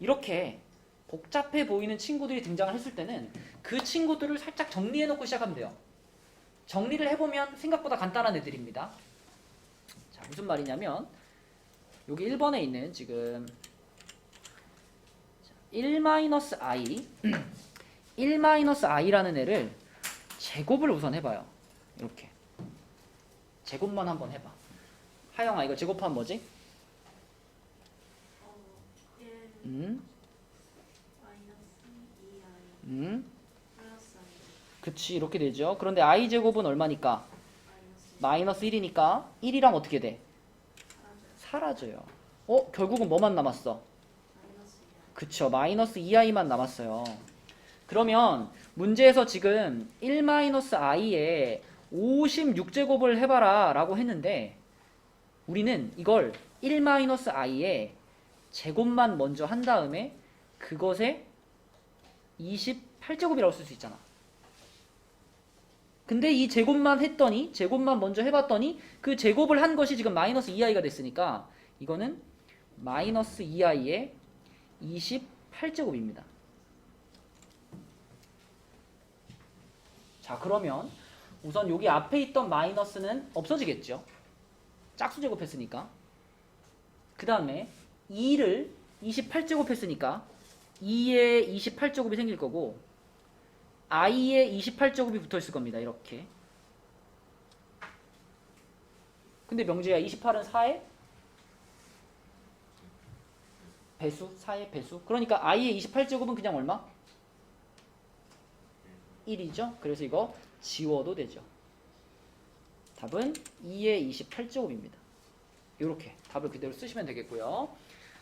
이렇게 복잡해 보이는 친구들이 등장을 했을 때는 그 친구들을 살짝 정리해 놓고 시작하면 돼요. 정리를 해보면 생각보다 간단한 애들입니다. 자, 무슨 말이냐면 여기 1번에 있는 지금 1-i 1-i라는 애를 제곱을 우선 해봐요. 이렇게 제곱만 한번 해봐. 하영아 이거 제곱하면 뭐지? 음, 그치 이렇게 되죠. 그런데 i제곱은 얼마니까? 마이너스 1이니까 1이랑 어떻게 돼? 사라져요. 결국은 뭐만 남았어? 그쵸, 마이너스 2i만 남았어요. 그러면 문제에서 지금 1-i에 56제곱을 해봐라 라고 했는데 우리는 이걸 1-i에 제곱만 먼저 한 다음에 그것에 28제곱이라고 쓸 수 있잖아. 근데 이 제곱만 먼저 해봤더니 그 제곱을 한 것이 지금 마이너스 2i가 됐으니까 이거는 마이너스 2i의 28제곱입니다. 자, 그러면 우선 여기 앞에 있던 마이너스는 없어지겠죠. 짝수 제곱했으니까. 그 다음에 2를 28제곱 했으니까 2에 28제곱이 생길 거고 i에 28제곱이 붙어 있을 겁니다. 이렇게. 근데 명재야 28은 4의 배수? 4의 배수? 그러니까 i의 28제곱은 그냥 얼마? 1이죠. 그래서 이거 지워도 되죠. 답은 2의 28제곱입니다. 이렇게 답을 그대로 쓰시면 되겠고요.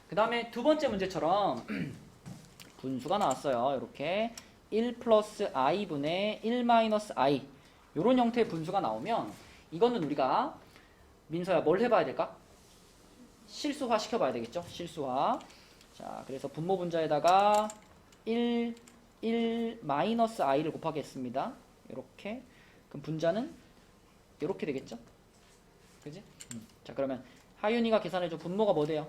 그 다음에 두 번째 문제처럼 분수가 나왔어요. 이렇게 1 플러스 i분의 1 마이너스 i 이런 형태의 분수가 나오면 이거는 우리가 민서야 뭘 해봐야 될까? 실수화 시켜봐야 되겠죠? 실수화. 자, 그래서 분모 분자에다가 1 마이너스 i를 곱하겠습니다. 이렇게. 그럼 분자는 이렇게 되겠죠? 그지? 자, 그러면 하윤이가 계산해줘. 분모가 뭐 돼요?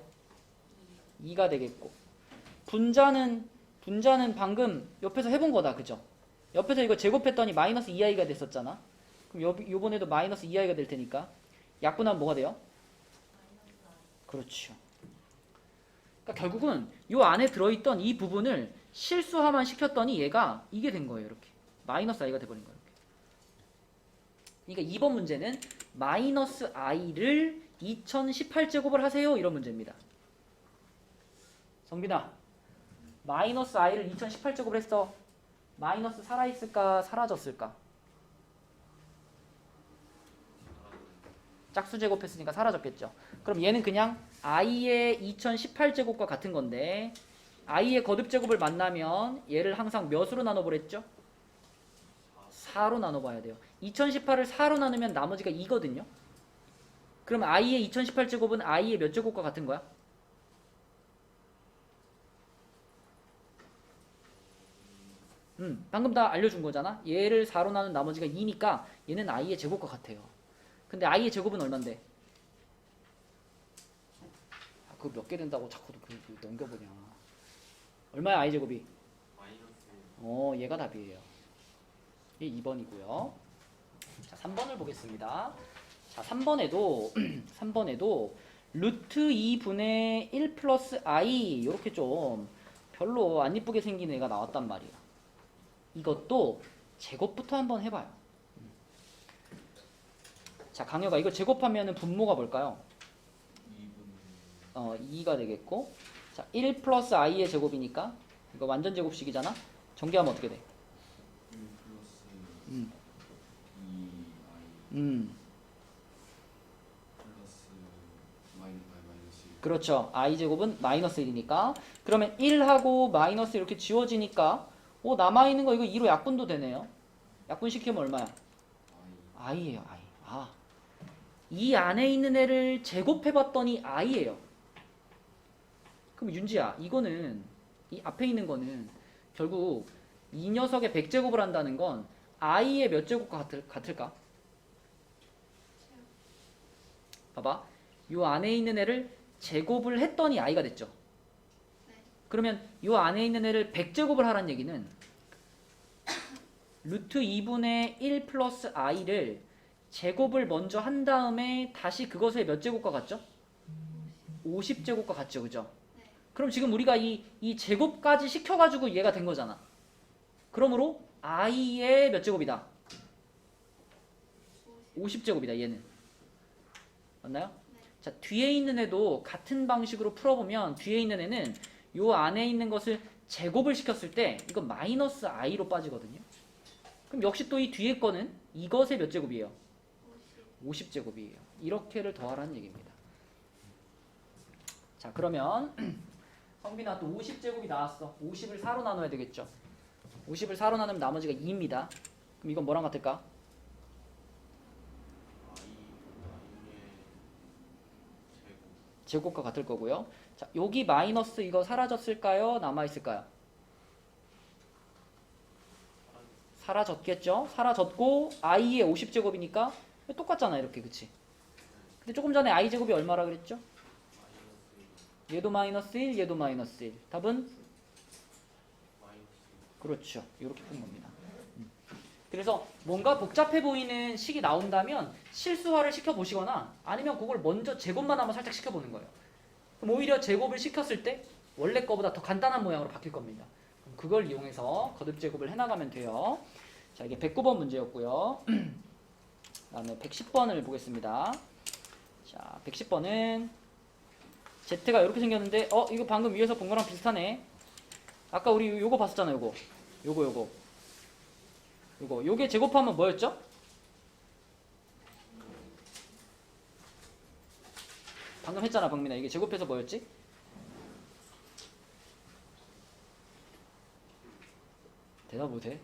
2가 되겠고 분자는 방금 옆에서 해본 거다. 그죠? 옆에서 이거 제곱했더니 마이너스 2i가 됐었잖아. 그럼 요번에도 마이너스 2i가 될 테니까 약분하면 뭐가 돼요? 그렇죠. 그러니까 결국은 요 안에 들어있던 이 부분을 실수화만 시켰더니 얘가 이게 된 거예요. 이렇게 마이너스 i가 돼버린 거예요. 그러니까 2번 문제는 마이너스 i를 2018제곱을 하세요. 이런 문제입니다. 성빈아, 마이너스 i를 2018제곱을 했어. 마이너스 살아있을까? 사라졌을까? 짝수 제곱했으니까 사라졌겠죠. 그럼 얘는 그냥 i의 2018제곱과 같은 건데 i의 거듭제곱을 만나면 얘를 항상 몇으로 나눠보랬죠? 4로 나눠봐야 돼요. 2018을 4로 나누면 나머지가 2거든요. 그럼 i의 2018제곱은 i의 몇 제곱과 같은 거야? 방금 다 알려준 거잖아. 얘를 4로 나눈 나머지가 2니까 얘는 i의 제곱과 같아요. 근데 i의 제곱은 얼만데? 그거 몇 개 된다고 자꾸 넘겨보냐. 얼마야 i 제곱이? 얘가 답이에요. 이게 2번이고요. 자, 3번을 보겠습니다. 자, 3번에도 루트 2분의 1 플러스 i 이렇게 좀 별로 안 이쁘게 생긴 애가 나왔단 말이야. 이것도 제곱부터 한번 해봐요. 자, 강혁아 이거 제곱하면은 분모가 뭘까요? 2가 되겠고, 자, 1 플러스 i의 제곱이니까 이거 완전 제곱식이잖아. 전개하면 어떻게 돼? 1 플러스 2i 플러스 마이너스 1. 그렇죠. i 제곱은 마이너스 1이니까. 그러면 1하고 마이너스 이렇게 지워지니까 남아있는 거 이거 2로 약분도 되네요. 약분시키면 얼마야? i예요. i. 이 안에 있는 애를 제곱해봤더니 i예요. 그럼 윤지야, 이거는 이 앞에 있는 거는 결국 이 녀석의 100제곱을 한다는 건 i의 몇 제곱과 같을까? 봐봐. 요 안에 있는 애를 제곱을 했더니 i가 됐죠. 그러면 요 안에 있는 애를 100제곱을 하라는 얘기는 루트 2분의 1 플러스 i를 제곱을 먼저 한 다음에 다시 그것의 몇 제곱과 같죠? 50제곱과 같죠. 그죠? 그럼 지금 우리가 이 제곱까지 시켜가지고 얘가 된 거잖아. 그러므로 i의 몇 제곱이다? 50제곱이다. 얘는. 맞나요? 자, 뒤에 있는 애도 같은 방식으로 풀어보면 뒤에 있는 애는 요 안에 있는 것을 제곱을 시켰을 때 이건 마이너스 i로 빠지거든요. 그럼 역시 또 이 뒤에 거는 이것의 몇 제곱이에요? 50제곱이에요. 이렇게를 더하라는 얘기입니다. 자, 그러면 성빈아 또 50제곱이 나왔어. 50을 4로 나눠야 되겠죠. 50을 4로 나누면 나머지가 2입니다. 그럼 이건 뭐랑 같을까? 제곱과 같을 거고요. 자, 여기 마이너스 이거 사라졌을까요? 남아있을까요? 사라졌겠죠? 사라졌고 i의 50제곱이니까 똑같잖아 이렇게, 그치? 근데 조금 전에 i제곱이 얼마라 그랬죠? 얘도 마이너스 1, 얘도 마이너스 1. 답은? 그렇죠. 이렇게 푼 겁니다. 그래서 뭔가 복잡해 보이는 식이 나온다면 실수화를 시켜보시거나 아니면 그걸 먼저 제곱만 한번 살짝 시켜보는 거예요. 그럼 오히려 제곱을 시켰을 때 원래 거보다 더 간단한 모양으로 바뀔 겁니다. 그럼 그걸 이용해서 거듭 제곱을 해나가면 돼요. 자, 이게 109번 문제였고요. 다음에 110번을 보겠습니다. 자, 110번은 Z가 이렇게 생겼는데 이거 방금 위에서 본 거랑 비슷하네. 아까 우리 요거 봤었잖아요. 요게 제곱하면 뭐였죠? 방금 했잖아, 박민아. 이게 제곱해서 뭐였지? 대답 못해?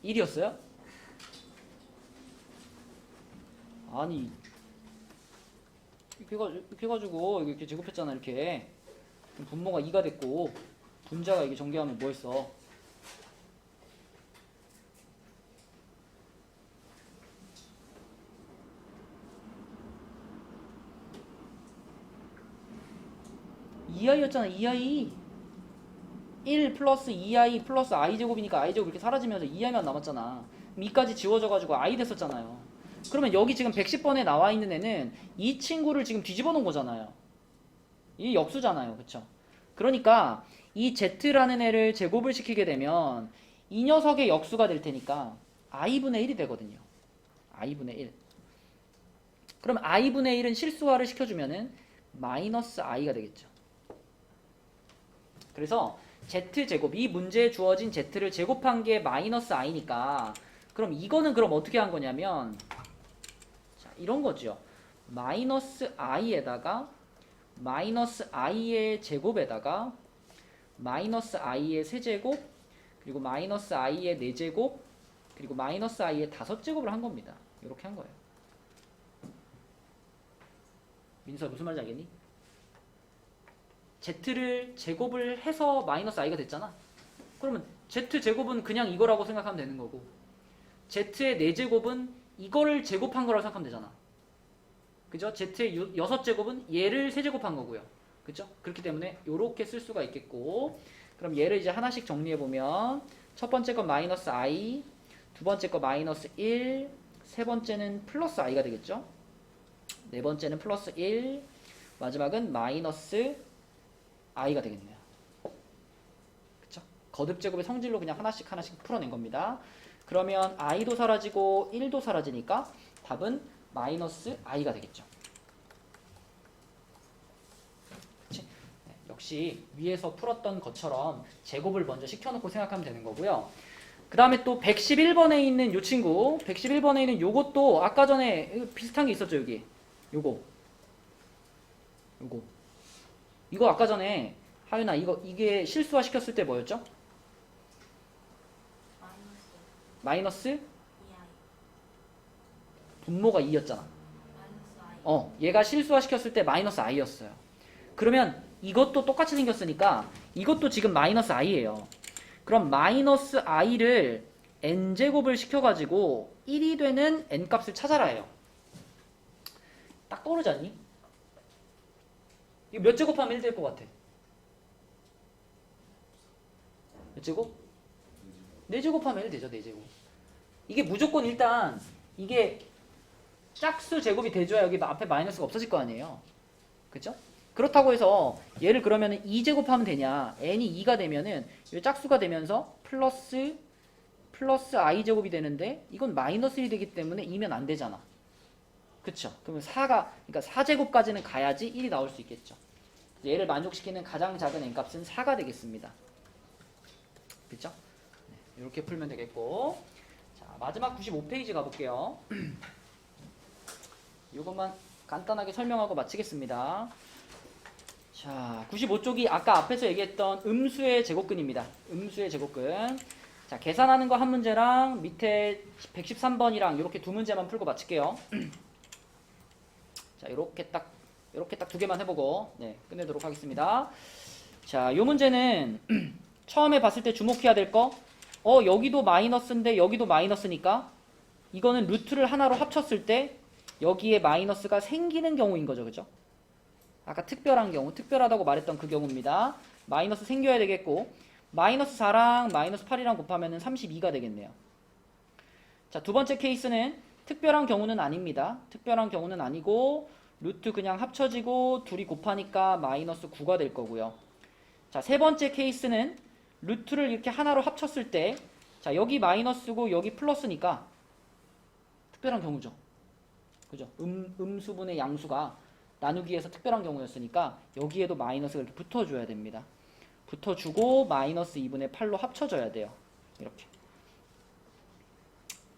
네. 1이었어요? 아니 이렇게 해가지고 이렇게 제곱했잖아. 이렇게 분모가 2가 됐고 분자가 이게 전개하면 뭐였어? (2i였잖아) 2i 1 플러스 2i 플러스 i제곱이니까 i제곱 이렇게 사라지면서 2i만 남았잖아. 2까지 지워져가지고 i 됐었잖아요. 그러면 여기 지금 110번에 나와 있는 애는 이 친구를 지금 뒤집어 놓은 거잖아요. 이 역수잖아요. 그쵸? 그러니까 이 z라는 애를 제곱을 시키게 되면 이 녀석의 역수가 될 테니까 i분의 1이 되거든요. i분의 1. 그럼 i분의 1은 실수화를 시켜주면은 마이너스 i가 되겠죠. 그래서 z제곱, 이 문제에 주어진 z를 제곱한 게 마이너스 i니까 그럼 이거는 그럼 어떻게 한 거냐면 자, 이런 거죠. 마이너스 i에다가 마이너스 i의 제곱에다가 마이너스 i의 세제곱 그리고 마이너스 i의 4제곱 그리고 마이너스 i의 5제곱을 한 겁니다. 이렇게 한 거예요. 민수야 무슨 말인지 알겠니? z를 제곱을 해서 마이너스 i가 됐잖아. 그러면 z제곱은 그냥 이거라고 생각하면 되는 거고 z의 4제곱은 이거를 제곱한 거라고 생각하면 되잖아. 그죠? z의 6제곱은 얘를 세제곱한 거고요. 그죠? 그렇기 때문에 이렇게 쓸 수가 있겠고 그럼 얘를 이제 하나씩 정리해보면 첫 번째 건 마이너스 i, 두 번째 거 마이너스 1, 세 번째는 플러스 i가 되겠죠? 네 번째는 플러스 1, 마지막은 마이너스 i가 되겠네요. 그쵸? 거듭제곱의 성질로 그냥 하나씩 풀어낸 겁니다. 그러면 i도 사라지고 1도 사라지니까 답은 마이너스 i가 되겠죠. 그치? 네, 역시 위에서 풀었던 것처럼 제곱을 먼저 시켜놓고 생각하면 되는 거고요. 그 다음에 또 111번에 있는 요 친구 111번에 있는 요것도 아까 전에 비슷한 게 있었죠. 여기 요거 이거 아까 전에 하윤아 이게 실수화 시켰을 때 뭐였죠? 마이너스 분모가 2였잖아. 얘가 실수화 시켰을 때 마이너스 i였어요. 그러면 이것도 똑같이 생겼으니까 이것도 지금 마이너스 i예요. 그럼 마이너스 i를 n제곱을 시켜가지고 1이 되는 n값을 찾아라예요. 딱 떠오르지 않니? 이거 몇 제곱하면 1 될 것 같아? 몇 제곱? 4제곱하면 1 되죠. 4제곱. 이게 무조건 일단 이게 짝수 제곱이 돼줘야 여기 앞에 마이너스가 없어질 거 아니에요. 그쵸? 그렇다고 해서 얘를 그러면 2제곱하면 되냐? n이 2가 되면은 이 짝수가 되면서 플러스 i제곱이 되는데 이건 마이너스 1이 되기 때문에 2면 안 되잖아. 그쵸? 그러면 4가 그러니까 4제곱까지는 가야지 1이 나올 수 있겠죠. 얘를 만족시키는 가장 작은 n값은 4가 되겠습니다. 그쵸? 네, 이렇게 풀면 되겠고, 자 마지막 95페이지 가볼게요. 이것만 간단하게 설명하고 마치겠습니다. 자 95쪽이 아까 앞에서 얘기했던 음수의 제곱근입니다. 음수의 제곱근. 자 계산하는 거 한 문제랑 밑에 113번이랑 이렇게 두 문제만 풀고 마칠게요. 자 이렇게 딱 두 개만 해보고 네 끝내도록 하겠습니다. 자 이 문제는 처음에 봤을 때 주목해야 될 거, 여기도 마이너스인데 여기도 마이너스니까 이거는 루트를 하나로 합쳤을 때 여기에 마이너스가 생기는 경우인 거죠. 그죠? 아까 특별한 경우, 특별하다고 말했던 그 경우입니다. 마이너스 생겨야 되겠고, 마이너스 4랑 마이너스 8이랑 곱하면 32가 되겠네요. 자, 두 번째 케이스는 특별한 경우는 아닙니다. 특별한 경우는 아니고 루트 그냥 합쳐지고 둘이 곱하니까 마이너스 9가 될 거고요. 자, 세 번째 케이스는 루트를 이렇게 하나로 합쳤을 때, 자, 여기 마이너스고 여기 플러스니까 특별한 경우죠. 그죠? 음수분의 양수가 나누기에서 특별한 경우였으니까 여기에도 마이너스가 이렇게 붙어줘야 됩니다. 붙어주고 마이너스 2분의 8로 합쳐져야 돼요. 이렇게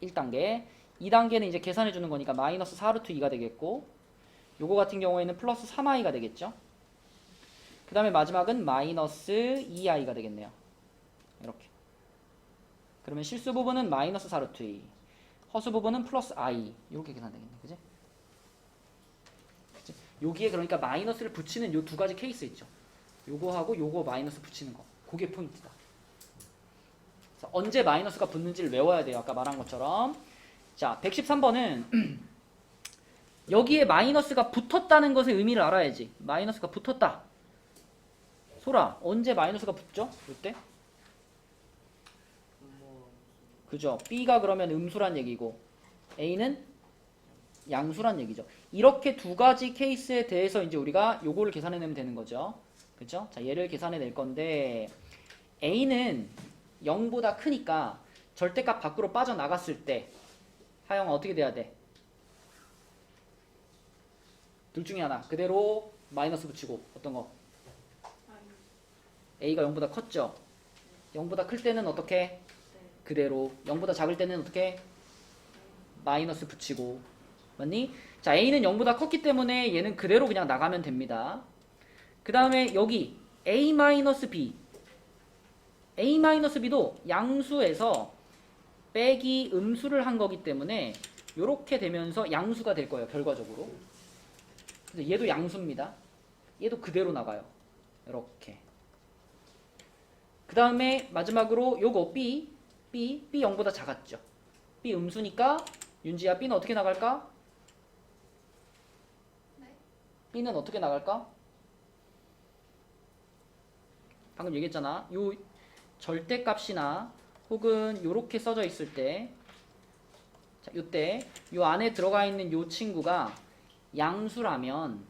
1단계. 2단계는 이제 계산해주는 거니까 마이너스 4루트 2가 되겠고, 요거 같은 경우에는 플러스 3i가 되겠죠. 그 다음에 마지막은 마이너스 2i가 되겠네요. 이렇게. 그러면 실수 부분은 마이너스 4루트 2, 허수 부분은 플러스 i. 이렇게 계산되겠네. 그지? 여기에 그러니까 마이너스를 붙이는 요 두 가지 케이스 있죠. 요거하고 요거 마이너스 붙이는 거. 그게 포인트다. 그래서 언제 마이너스가 붙는지를 외워야 돼요. 아까 말한 것처럼. 자, 113번은 여기에 마이너스가 붙었다는 것의 의미를 알아야지. 마이너스가 붙었다. 소라, 언제 마이너스가 붙죠? 이때? 그죠? B가 그러면 음수란 얘기고 A는 양수란 얘기죠. 이렇게 두 가지 케이스에 대해서 이제 우리가 요거를 계산해내면 되는 거죠. 그죠? 자, 얘를 계산해낼 건데 A는 0보다 크니까 절대값 밖으로 빠져나갔을 때 하영아 어떻게 돼야 돼? 둘 중에 하나. 그대로 마이너스 붙이고 어떤 거? A가 0보다 컸죠? 0보다 클 때는 어떻게? 그대로. 0보다 작을 때는 어떻게? 마이너스 붙이고. 맞니? 자, A는 0보다 컸기 때문에 얘는 그대로 그냥 나가면 됩니다. 그 다음에 여기 A-B. A-B도 양수에서 빼기 음수를 한 거기 때문에 이렇게 되면서 양수가 될 거예요. 결과적으로. 그래서 얘도 양수입니다. 얘도 그대로 나가요. 이렇게. 그 다음에 마지막으로 요거 B 0보다 작았죠. B 음수니까 윤지야 B는 어떻게 나갈까? 네? B는 어떻게 나갈까? 방금 얘기했잖아. 요 절대값이나 혹은 요렇게 써져 있을 때, 자, 요때 요 안에 들어가 있는 요 친구가 양수라면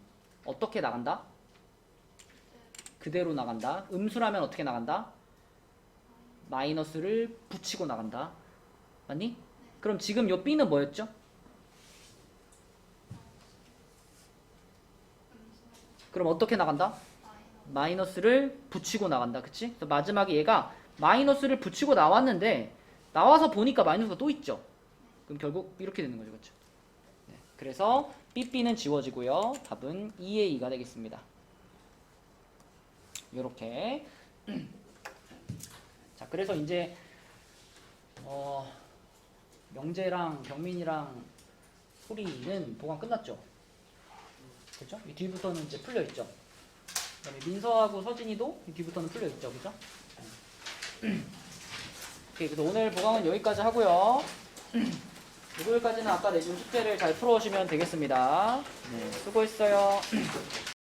어떻게 나간다? 그대로 나간다. 음수라면 어떻게 나간다? 마이너스를 붙이고 나간다. 맞니? 그럼 지금 요 B는 뭐였죠? 그럼 어떻게 나간다? 마이너스를 붙이고 나간다. 그치? 그래서 마지막에 얘가 마이너스를 붙이고 나왔는데 나와서 보니까 마이너스가 또 있죠. 그럼 결국 이렇게 되는 거죠. 그렇죠? 네. 그래서 BB는 지워지고요. 답은 2의 2가 되겠습니다. 요렇게. 자, 그래서 이제 명재랑 경민이랑 소리는 보강 끝났죠. 그렇죠? 이 뒤부터는 이제 풀려 있죠. 그다음에 민서하고 서진이도 이 뒤부터는 풀려 있죠. 그죠? 오케이, 그래서 오늘 보강은 여기까지 하고요. 목요일까지는 아까 내준 숙제를 잘 풀어오시면 되겠습니다. 네, 수고했어요.